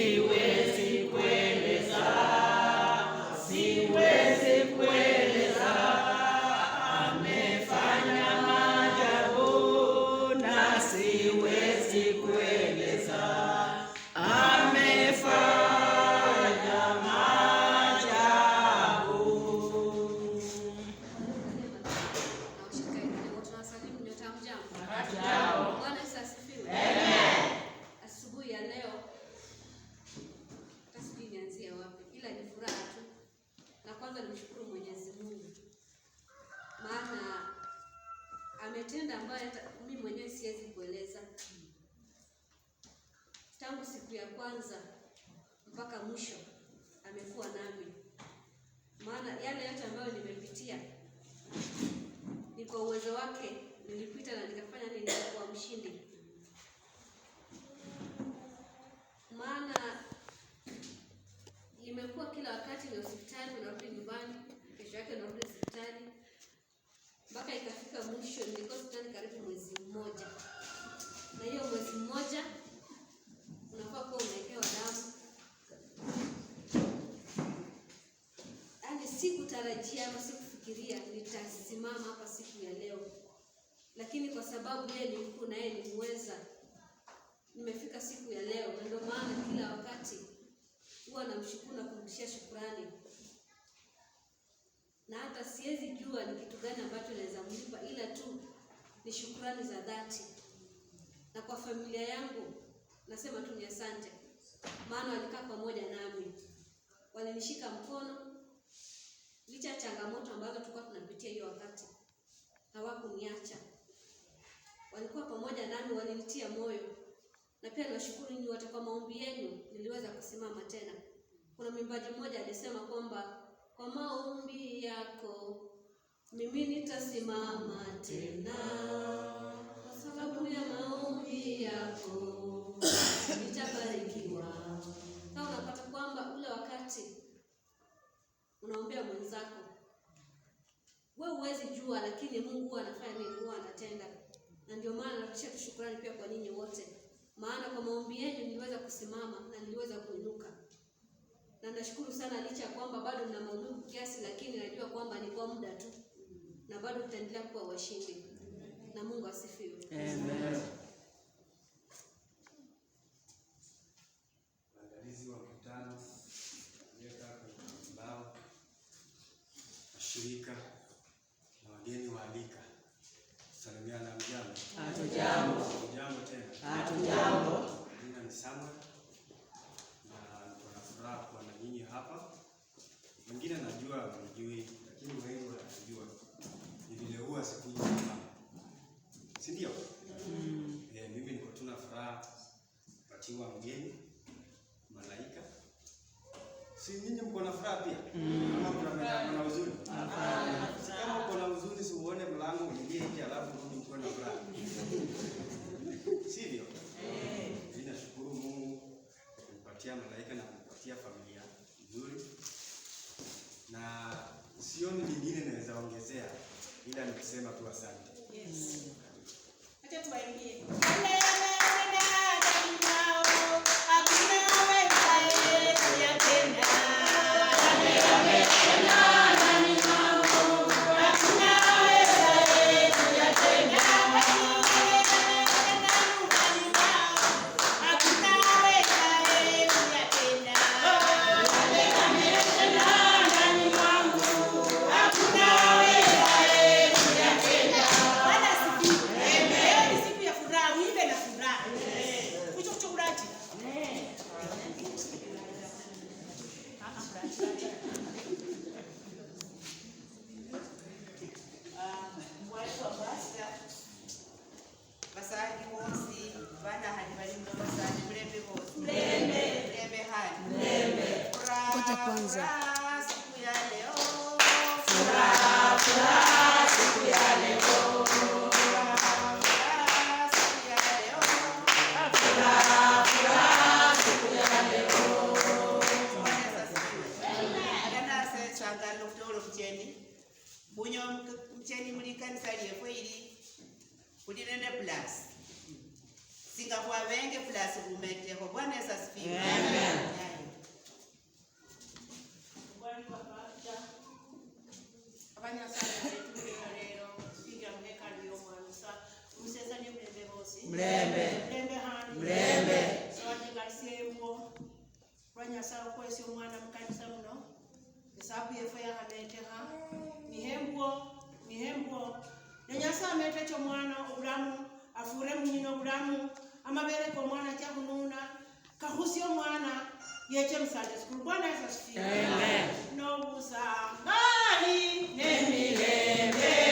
siwezi kueleza, siwezi kueleza. Amefanya maajabu na siwezi kueleza. Amefanya maajabu. Bwana asifiwe. Amen. Asubuhi ya leo tasbii nianzia wapi? Ila ni furaha tu. Na kwanza nimshukuru Mwenyezi Mungu. Maana ametenda ambayo hata mimi mwenyewe siwezi kueleza. Tangu siku ya kwanza mpaka mwisho amekuwa nami. Maana yale yote ambayo nimepitia ni kwa uwezo wake. Nilipita na nikafanya nini kwa mshindi. Maana imekuwa kila wakati ni hospitali, unarudi nyumbani, kesho yake unarudi hospitali. Mpaka ikafika mwisho nilikuwa hospitali karibu mwezi mmoja. Na hiyo mwezi mmoja unafaa kuwa unawekewa damu. Yaani sikutarajia ama sikufikiria nitasimama hapa siku ya leo. Lakini kwa sababu yeye ni mkuu na yeye ni muweza, nimefika siku ya leo. Na ndio maana kila wakati huwa namshukuru na kumrudishia shukrani. Na hata siwezi jua ni kitu gani ambacho naweza mlipa, ila tu ni shukrani za dhati. Na kwa familia yangu nasema tu ni asante. Maana walikaa pamoja nami. Walinishika mkono licha ya changamoto ambazo tulikuwa tunapitia hiyo wakati. Hawakuniacha. Walikuwa pamoja nami, walinitia moyo. Na pia nawashukuru ninyi wote kwa maombi yenu niliweza kusimama tena. Kuna mwimbaji mmoja alisema kwamba kwa maombi yako mimi nitasimama tena. Kwa sababu ya maombi yako nitabarikiwa. Sasa unapata kwamba ule wakati unaombea mwenzako, wewe huwezi jua, lakini Mungu huwa anafanya nini? Huwa anatenda. Na ndio maana narudisha shukrani pia kwa ninyi wote. Maana kwa maombi yenu niliweza kusimama na niliweza kuinuka. Na nashukuru sana licha kwamba bado nina maumivu kiasi, lakini najua kwamba ni kwa muda tu. Na bado tutaendelea kuwa washindi. Na Mungu asifiwe. Amen. Waangalizi wa mkutano, ambao washirika na wageni waalika. Salimiana na mjambo. Hatujambo. Mjambo tena. Hatujambo. Jina ni Samuel. Na niko na furaha kuwa na nyinyi hapa. Wengine najua mnijui, lakini wengi wanajua. Ni vile huwa sikuji hapa. Si ndio? Mimi niko tu na furaha kupatiwa mgeni malaika. Si nyinyi mko na furaha pia? Kama kuna huzuni? Kama uko na huzuni, si uone mlango uingie nje alafu rudi mko na furaha. Sivyo? Mimi nashukuru Mungu kwa kunipatia malaika na kunipatia familia nzuri. Na sioni lingine naweza ongezea ila nikisema tu asante. Yes. Acha tuwaambie. Kwanza siku ya leo furaha siku ya leo, furaha siku ya leo, furaha siku ya leo. Ana sasa changalo kutoro mcheni bunyo mcheni muri kanisa lyefu ili kulinende plus singa kwa wenge plus umete kwa Bwana Yesu asifiwe. Amen. Rwanyasa kwesi omwana mukanisa muno esabu yefe yahameteha mihembwo nenyasa amete kyo mwana obulamu afure munyino obulamu amabere ko mwana kyahununa kahusyo mwana yeche msande sikulu. Bwana Yesu asifiwe. Amen. No busangani nemilembe